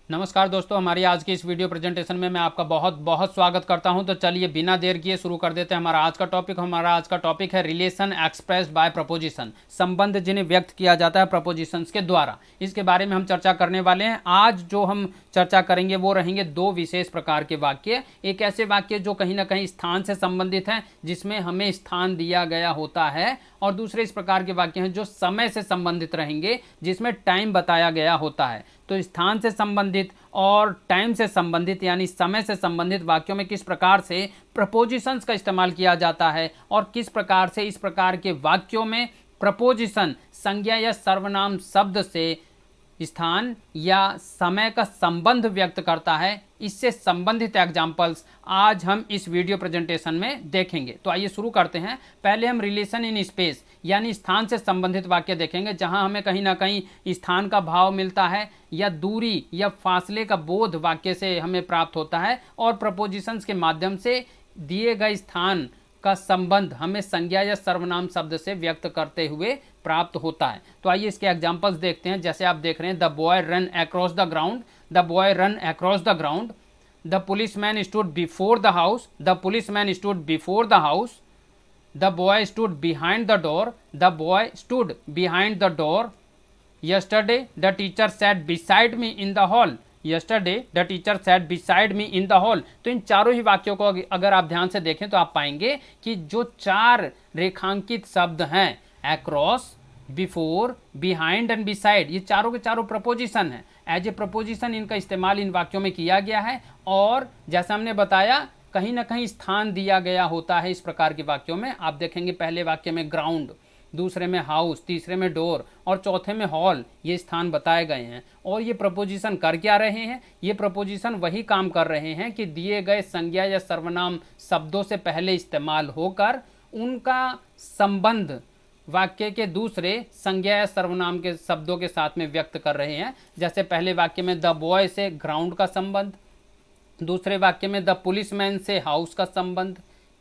नमस्कार दोस्तों, हमारी आज की इस वीडियो प्रेजेंटेशन में मैं आपका बहुत बहुत स्वागत करता हूं। तो चलिए बिना देर किए शुरू कर देते हैं हमारा आज का टॉपिक है रिलेशन एक्सप्रेस्ड बाय प्रपोजिशन। संबंध जिन्हें व्यक्त किया जाता है प्रपोजिशंस के द्वारा, इसके बारे में हम चर्चा करने वाले हैं। आज जो हम चर्चा करेंगे वो रहेंगे दो विशेष प्रकार के वाक्य। एक ऐसे वाक्य जो कहीं ना कहीं स्थान से संबंधित हैं, जिसमें हमें स्थान दिया गया होता है, और दूसरे इस प्रकार के वाक्य हैं जो समय से संबंधित रहेंगे, जिसमें टाइम बताया गया होता है। तो स्थान से संबंधित और टाइम से संबंधित यानी समय से संबंधित वाक्यों में किस प्रकार से प्रपोजिशंस का इस्तेमाल किया जाता है, और किस प्रकार से इस प्रकार के वाक्यों में प्रपोजिशन संज्ञा या सर्वनाम शब्द से स्थान या समय का संबंध व्यक्त करता है, इससे संबंधित एग्जाम्पल्स आज हम इस वीडियो प्रेजेंटेशन में देखेंगे। तो आइए शुरू करते हैं। पहले हम रिलेशन इन स्पेस यानी स्थान से संबंधित वाक्य देखेंगे, जहां हमें कहीं ना कहीं स्थान का भाव मिलता है या दूरी या फासले का बोध वाक्य से हमें प्राप्त होता है, और प्रपोजिशंस के माध्यम से दिए गए स्थान का संबंध हमें संज्ञा या सर्वनाम शब्द से व्यक्त करते हुए प्राप्त होता है। तो आइए इसके एग्जांपल्स देखते हैं। जैसे आप देख रहे हैं, the boy run across the ground, the boy run across the ground, the policeman stood before the house, the policeman stood before the house, the boy stood behind the door, the boy stood behind the door, yesterday the teacher sat beside me in the hall, yesterday the teacher sat beside me in the hall. तो इन चारों ही वाक्यों को अगर आप ध्यान से देखें तो आप पाएंगे कि जो चार रेखांकित शब्द हैं, across, before, behind and beside, ये चारों के चारों प्रपोजिशन हैं। एज ए प्रपोजिशन इनका इस्तेमाल इन वाक्यों में किया गया है, और जैसा हमने बताया कहीं ना कहीं स्थान दिया गया होता है इस प्रकार के वाक्यों में। आप देखेंगे पहले वाक्य में ग्राउंड, दूसरे में हाउस, तीसरे में डोर और चौथे में हॉल, ये स्थान बताए गए हैं। और ये प्रपोजिशन कर क्या रहे हैं? ये प्रपोजिशन वही काम कर रहे हैं कि दिए गए संज्ञा या सर्वनाम शब्दों से पहले इस्तेमाल होकर उनका संबंध वाक्य के दूसरे संज्ञा या सर्वनाम के शब्दों के साथ में व्यक्त कर रहे हैं। जैसे पहले वाक्य में द बॉय से ग्राउंड का संबंध, दूसरे वाक्य में द पुलिसमैन से हाउस का संबंध,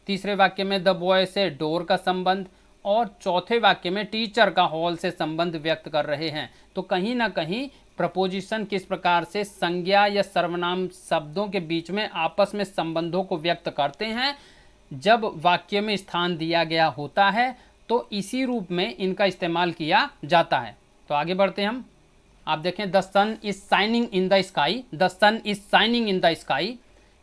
तीसरे वाक्य में द बॉय से डोर का संबंध, और चौथे वाक्य में टीचर का हॉल से संबंध व्यक्त कर रहे हैं। तो कहीं ना कहीं प्रपोजिशन किस प्रकार से संज्ञा या सर्वनाम शब्दों के बीच में आपस में संबंधों को व्यक्त करते हैं। जब वाक्य में स्थान दिया गया होता है तो इसी रूप में इनका इस्तेमाल किया जाता है। तो आगे बढ़ते हैं हम। आप देखें, the sun is shining in the sky, the sun is shining in the sky,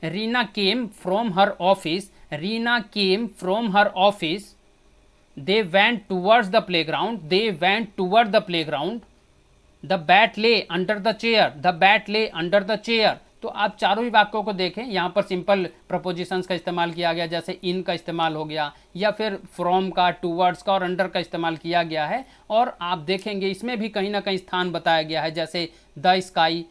Reena came from her office, Reena came from her office, they went towards the playground, they went toward the playground, the bat lay under the chair, the bat lay under the chair। तो आप चारों ही वाक्यों को देखें, यहाँ पर simple propositions का इस्तेमाल किया गया, जैसे इन का इस्तेमाल हो गया, या फिर फ्रॉम का, टूवर्ड्स का और अंडर का इस्तेमाल किया गया है। और आप देखेंगे इसमें भी कहीं ना कहीं स्थान बताया गया है, जैसे द स्काई,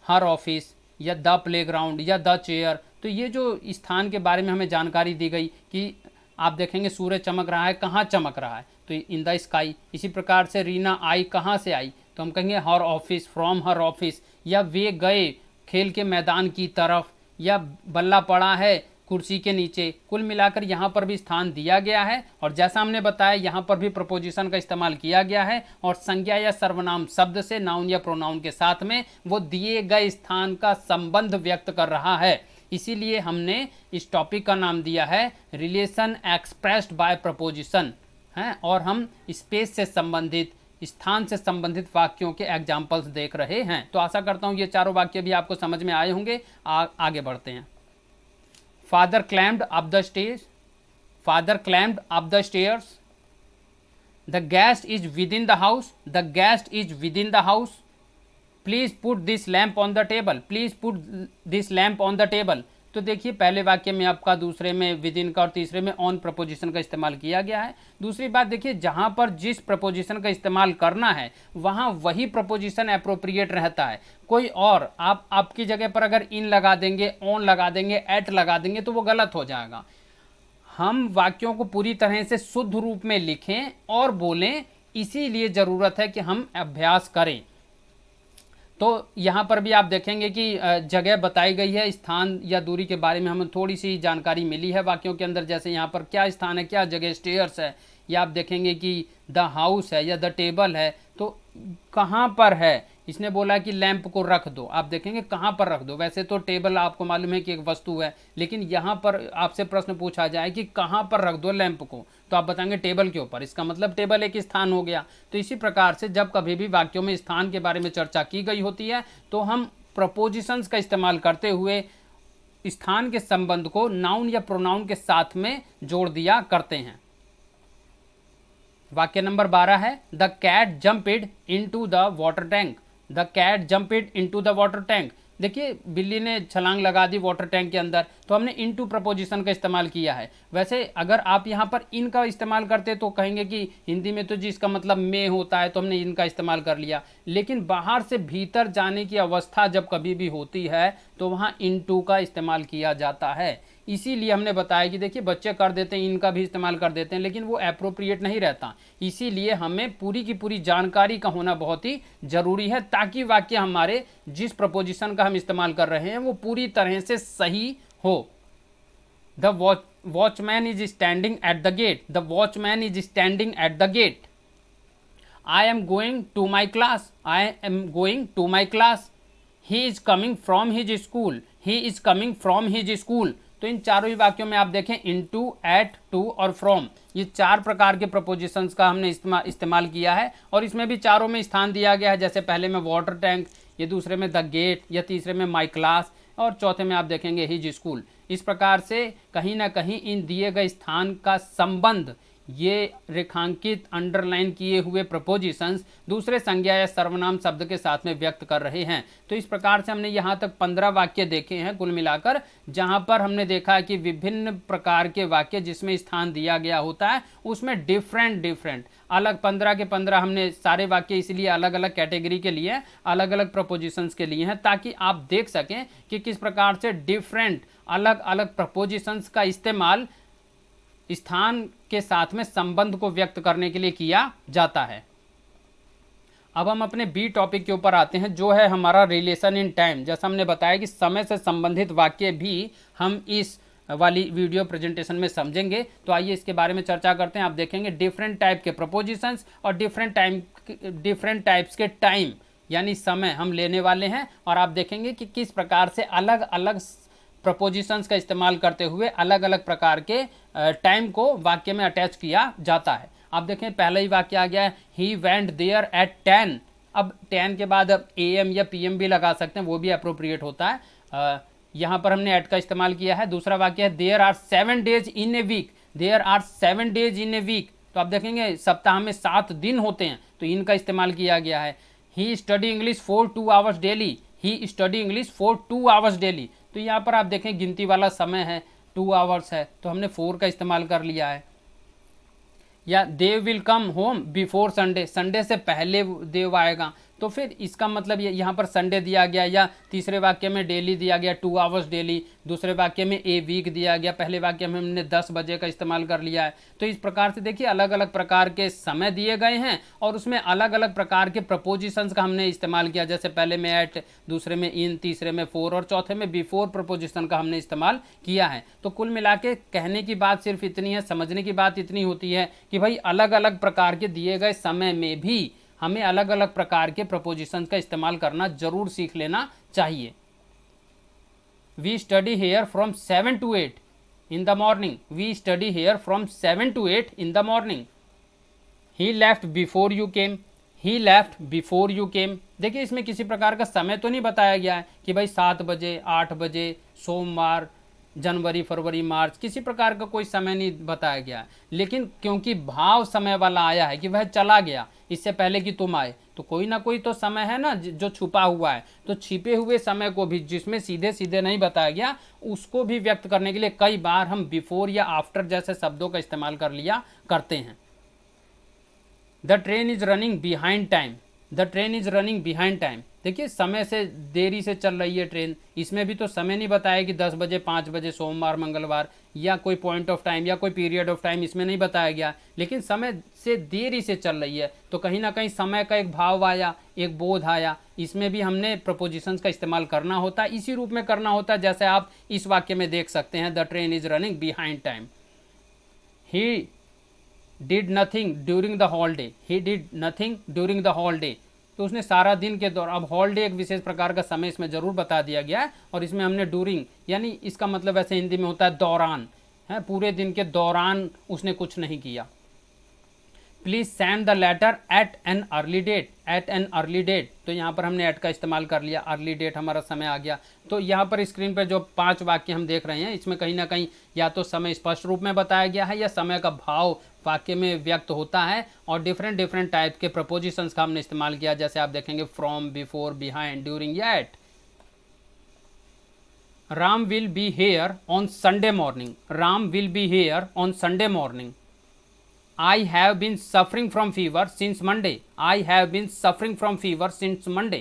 हर ऑफिस, या द प्लेग्राउंड, या द चेयर। तो ये जो स्थान के बारे में हमें जानकारी दी गई कि आप देखेंगे सूरज चमक रहा है, कहाँ चमक रहा है? तो इन द स्काई। इसी प्रकार से रीना आई, कहाँ से आई? तो हम कहेंगे हर ऑफिस, फ्रॉम हर ऑफिस। या वे गए खेल के मैदान की तरफ, या बल्ला पड़ा है कुर्सी के नीचे। कुल मिलाकर यहाँ पर भी स्थान दिया गया है, और जैसा हमने बताया यहाँ पर भी प्रपोजिशन का इस्तेमाल किया गया है, और संज्ञा या सर्वनाम शब्द से नाउन या प्रोनाउन के साथ में वो दिए गए स्थान का संबंध व्यक्त कर रहा है। इसीलिए हमने इस टॉपिक का नाम दिया है रिलेशन एक्सप्रेस्ड बाय प्रपोजिशन है, और हम स्पेस से संबंधित, स्थान से संबंधित वाक्यों के एग्जाम्पल्स देख रहे हैं। तो आशा करता हूँ ये चारों वाक्य भी आपको समझ में आए होंगे। आगे बढ़ते हैं। Father climbed up the stage, father climbed up the stairs, the guest is with in the house, the guest is with in the house, please put this lamp on the table, please put this lamp on the table. तो देखिए पहले वाक्य में आपका, दूसरे में with in का और तीसरे में ऑन प्रपोजिशन का इस्तेमाल किया गया है। दूसरी बात देखिए, जहां पर जिस प्रपोजिशन का इस्तेमाल करना है वहां वही प्रपोजिशन एप्रोप्रिएट रहता है। कोई और आप आपकी जगह पर अगर इन लगा देंगे, ऑन लगा देंगे, एट लगा देंगे तो वो गलत हो जाएगा। हम वाक्यों को पूरी तरह से शुद्ध रूप में लिखें और बोलें, इसीलिए ज़रूरत है कि हम अभ्यास करें। तो यहाँ पर भी आप देखेंगे कि जगह बताई गई है, स्थान या दूरी के बारे में हमें थोड़ी सी जानकारी मिली है वाक्यों के अंदर। जैसे यहाँ पर क्या स्थान है, क्या जगह, स्टेयर्स है, या आप देखेंगे कि द हाउस है या द टेबल है, तो कहाँ पर है इसने बोला कि लैंप को रख दो, आप देखेंगे कहाँ पर रख दो। वैसे तो टेबल आपको मालूम है कि एक वस्तु है, लेकिन यहाँ पर आपसे प्रश्न पूछा जाए कि कहाँ पर रख दो लैंप को, तो आप बताएंगे टेबल के ऊपर, इसका मतलब टेबल एक स्थान हो गया। तो इसी प्रकार से जब कभी भी वाक्यों में स्थान के बारे में चर्चा की गई होती है तो हम प्रपोजिशंस का इस्तेमाल करते हुए स्थान के संबंध को नाउन या प्रोनाउन के साथ में जोड़ दिया करते हैं। वाक्य नंबर 12 है, the cat jumped into the water tank. The cat jumped into the water tank. देखिए बिल्ली ने छलांग लगा दी वाटर टैंक के अंदर, तो हमने इनटू प्रपोजिशन का इस्तेमाल किया है। वैसे अगर आप यहाँ पर इन का इस्तेमाल करते तो कहेंगे कि हिंदी में तो जी इसका मतलब में होता है, तो हमने इनका इस्तेमाल कर लिया। लेकिन बाहर से भीतर जाने की अवस्था जब कभी भी होती है तो वहाँ इनटू का इस्तेमाल किया जाता है। इसीलिए हमने बताया कि देखिए बच्चे कर देते हैं, इनका भी इस्तेमाल कर देते हैं, लेकिन वो एप्रोप्रिएट नहीं रहता। इसीलिए हमें पूरी की पूरी जानकारी का होना बहुत ही ज़रूरी है, ताकि वाक्य हमारे जिस प्रपोजिशन का हम इस्तेमाल कर रहे हैं वो पूरी तरह से सही हो। The watchman is standing at the gate. The watchman is standing at the gate. I am going to my class. I am going to my class. He is coming from his school. He is coming from his school. तो इन चारों ही वाक्यों में आप देखें into, at, to और from, ये 4 प्रकार के प्रपोजिशंस का हमने इस्तेमाल किया है। और इसमें भी चारों में स्थान दिया गया है, जैसे पहले में वाटर टैंक, ये दूसरे में द गेट, या तीसरे में माई क्लास, और चौथे में आप देखेंगे हिज स्कूल। इस प्रकार से कहीं ना कहीं इन दिए गए स्थान का संबंध ये रेखांकित अंडरलाइन किए हुए प्रपोजिशंस दूसरे संज्ञा या सर्वनाम शब्द के साथ में व्यक्त कर रहे हैं। तो इस प्रकार से हमने यहाँ तक 15 वाक्य देखे हैं कुल मिलाकर, जहाँ पर हमने देखा कि विभिन्न प्रकार के वाक्य जिसमें स्थान दिया गया होता है उसमें डिफरेंट अलग 15 के 15 हमने सारे वाक्य इसलिए अलग अलग कैटेगरी के लिए, अलग अलग प्रपोजिशंस के लिए हैं, ताकि आप देख सकें कि किस प्रकार से डिफरेंट अलग अलग प्रपोजिशंस का इस्तेमाल स्थान के साथ में संबंध को व्यक्त करने के लिए किया जाता है। अब हम अपने बी टॉपिक के ऊपर आते हैं, जो है हमारा रिलेशन इन टाइम। जैसा हमने बताया कि समय से संबंधित वाक्य भी हम इस वाली वीडियो प्रेजेंटेशन में समझेंगे। तो आइए इसके बारे में चर्चा करते हैं। आप देखेंगे डिफरेंट टाइप के प्रपोजिशंस और डिफरेंट टाइप्स के टाइम यानी समय हम लेने वाले हैं, और आप देखेंगे कि किस प्रकार से अलग अलग प्रपोजिशंस का इस्तेमाल करते हुए अलग अलग प्रकार के टाइम को वाक्य में अटैच किया जाता है। आप देखें पहला ही वाक्य आ गया है, ही वेंट देयर एट 10। अब 10 के बाद अब AM या PM भी लगा सकते हैं, वो भी अप्रोप्रिएट होता है। यहाँ पर हमने एट का इस्तेमाल किया है। दूसरा वाक्य है there are 7 days in a week. There are 7 days in a week. तो आप देखेंगे सप्ताह में 7 दिन होते हैं, तो इनका इस्तेमाल किया गया है। He study English for 2 hours daily. He study English for 2 hours daily. तो यहाँ पर आप देखें गिनती वाला समय है, 2 आवर्स है, तो हमने 4 का इस्तेमाल कर लिया है। या they will come home before Sunday. Sunday से पहले देव आएगा, तो फिर इसका मतलब ये यहाँ पर संडे दिया गया, या तीसरे वाक्य में डेली दिया गया 2 आवर्स डेली, दूसरे वाक्य में ए वीक दिया गया, पहले वाक्य में हमने 10 बजे का इस्तेमाल कर लिया है। तो इस प्रकार से देखिए अलग अलग प्रकार के समय दिए गए हैं और उसमें अलग अलग प्रकार के प्रपोजिशंस का हमने इस्तेमाल किया, जैसे पहले में एट, दूसरे में इन, तीसरे में 4 और चौथे में बिफोर प्रपोजिशन का हमने इस्तेमाल किया है। तो कुल मिला के कहने की बात सिर्फ इतनी है, समझने की बात इतनी होती है कि भाई अलग अलग प्रकार के दिए गए समय में भी हमें अलग अलग प्रकार के प्रपोजिशंस का इस्तेमाल करना जरूर सीख लेना चाहिए। We study here from 7 to 8 in the morning. We study here from 7 to 8 in the morning. He left before you came. He left before you came. देखिए इसमें किसी प्रकार का समय तो नहीं बताया गया है कि भाई 7 बजे, 8 बजे, सोमवार, जनवरी, फरवरी, मार्च, किसी प्रकार का कोई समय नहीं बताया गया है। लेकिन क्योंकि भाव समय वाला आया है कि वह चला गया इससे पहले कि तुम आए, तो कोई ना कोई तो समय है ना जो छुपा हुआ है। तो छिपे हुए समय को भी जिसमें सीधे सीधे नहीं बताया गया, उसको भी व्यक्त करने के लिए कई बार हम बिफोर या आफ्टर जैसे शब्दों का इस्तेमाल कर लिया करते हैं। The train is running behind time. The train is running behind time. देखिए समय से देरी से चल रही है ट्रेन, इसमें भी तो समय नहीं बताया कि 10 बजे, 5 बजे, सोमवार, मंगलवार, या कोई पॉइंट ऑफ टाइम या कोई पीरियड ऑफ टाइम इसमें नहीं बताया गया, लेकिन समय से देरी से चल रही है, तो कहीं ना कहीं समय का एक भाव आया, एक बोध आया। इसमें भी हमने प्रपोजिशंस का इस्तेमाल करना होता है, इसी रूप में करना होता है जैसे आप इस वाक्य में देख सकते हैं, the train is running behind time. He did nothing during the hall day. He did nothing during the hall day. तो उसने सारा दिन के दौरान, अब हॉलीडे एक विशेष प्रकार का समय इसमें जरूर बता दिया गया है, और इसमें हमने ड्यूरिंग, यानी इसका मतलब ऐसे हिंदी में होता है दौरान, है, पूरे दिन के दौरान उसने कुछ नहीं किया। Please send the letter at an early date, at an early date, तो यहाँ पर हमने एट का इस्तेमाल कर लिया, अर्ली डेट हमारा समय आ गया। तो यहाँ पर स्क्रीन पर जो 5 वाक्य हम देख रहे हैं, इसमें कहीं ना कहीं या तो समय स्पष्ट रूप में बताया गया है, या समय का भाव वाक्य में व्यक्त होता है, और डिफरेंट डिफरेंट टाइप के प्रपोजिशंस का हमने इस्तेमाल किया, जैसे आप देखेंगे फ्रॉम, बिफोर, बिहाइंड, ड्यूरिंग या at. Ram will be here on Sunday morning, Ram will be here on Sunday morning. I have been suffering from fever since Monday. I have been suffering from fever since Monday.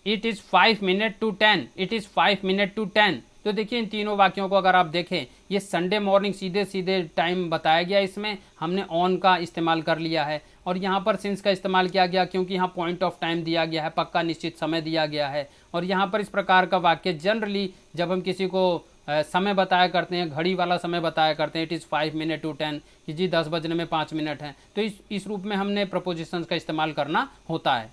It is 5 minutes to 10. It is 5 minutes to 10. तो देखिए इन तीनों वाक्यों को अगर आप देखें, ये Sunday morning सीधे सीधे टाइम बताया गया, इसमें हमने ऑन का इस्तेमाल कर लिया है, और यहाँ पर सिंस का इस्तेमाल किया गया क्योंकि यहाँ पॉइंट ऑफ टाइम दिया गया है, पक्का निश्चित समय दिया गया है। और यहाँ पर इस प्रकार का वाक्य जनरली जब हम किसी को समय बताया करते हैं, घड़ी वाला समय बताया करते हैं, इट इज़ 5 minutes to 10, कि जी 10 बजने में 5 मिनट हैं, तो इस रूप में हमने प्रपोजिशंस का इस्तेमाल करना होता है।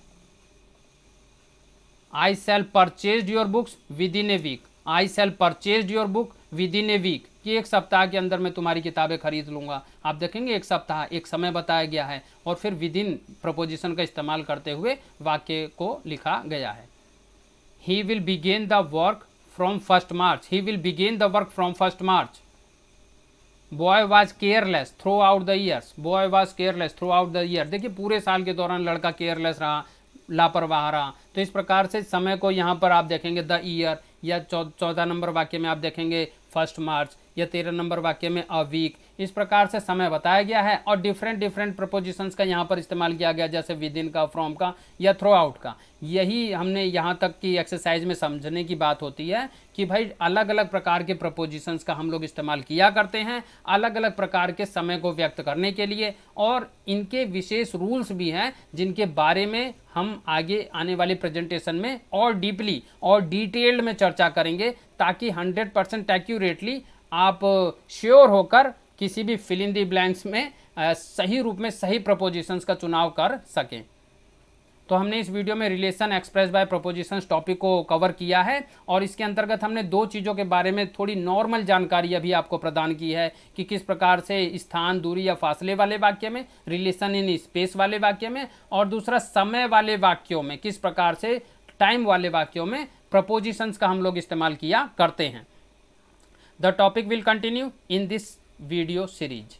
I sell purchase your books within a week, I sell purchase your book within a week, कि एक सप्ताह के अंदर मैं तुम्हारी किताबें खरीद लूँगा। आप देखेंगे एक सप्ताह, एक समय बताया गया है, और फिर विद इन प्रपोजिशन का इस्तेमाल करते हुए वाक्य को लिखा गया है। He will begin the work from 1st March, he will begin the work from 1st March. Boy was careless throughout the years, boy was careless throughout the year। देखिए पूरे साल के दौरान लड़का केयरलेस रहा, लापरवाह रहा। तो इस प्रकार से समय को यहाँ पर आप देखेंगे द ईयर, या 14 नंबर वाक्य में आप देखेंगे 1st मार्च, या 13 नंबर वाक्य में अ वीक। इस प्रकार से समय बताया गया है, और डिफरेंट डिफरेंट प्रपोजिशंस का यहाँ पर इस्तेमाल किया गया, जैसे विद इन का, फ्रॉम का, या थ्रू आउट का। यही हमने यहाँ तक की एक्सरसाइज में समझने की बात होती है कि भाई अलग अलग प्रकार के प्रपोजिशंस का हम लोग इस्तेमाल किया करते हैं अलग अलग प्रकार के समय को व्यक्त करने के लिए, और इनके विशेष रूल्स भी हैं जिनके बारे में हम आगे आने वाली प्रेजेंटेशन में और डीपली और डिटेल्ड में चर्चा करेंगे, ताकि 100% एक्यूरेटली आप श्योर होकर किसी भी फिल इन दी ब्लैंक्स में सही रूप में सही प्रपोजिशंस का चुनाव कर सकें। तो हमने इस वीडियो में relation express bye propositions topic को कवर किया है, और इसके अंतर्गत हमने 2 चीज़ों के बारे में थोड़ी नॉर्मल जानकारी अभी आपको प्रदान की है कि किस प्रकार से स्थान, दूरी या फासले वाले वाक्य में, रिलेशन इन स्पेस वाले वाक्य में, और दूसरा समय वाले वाक्यों में किस प्रकार से, टाइम वाले वाक्यों में प्रपोजिशंस का हम लोग इस्तेमाल किया करते हैं। The topic will continue in this video series.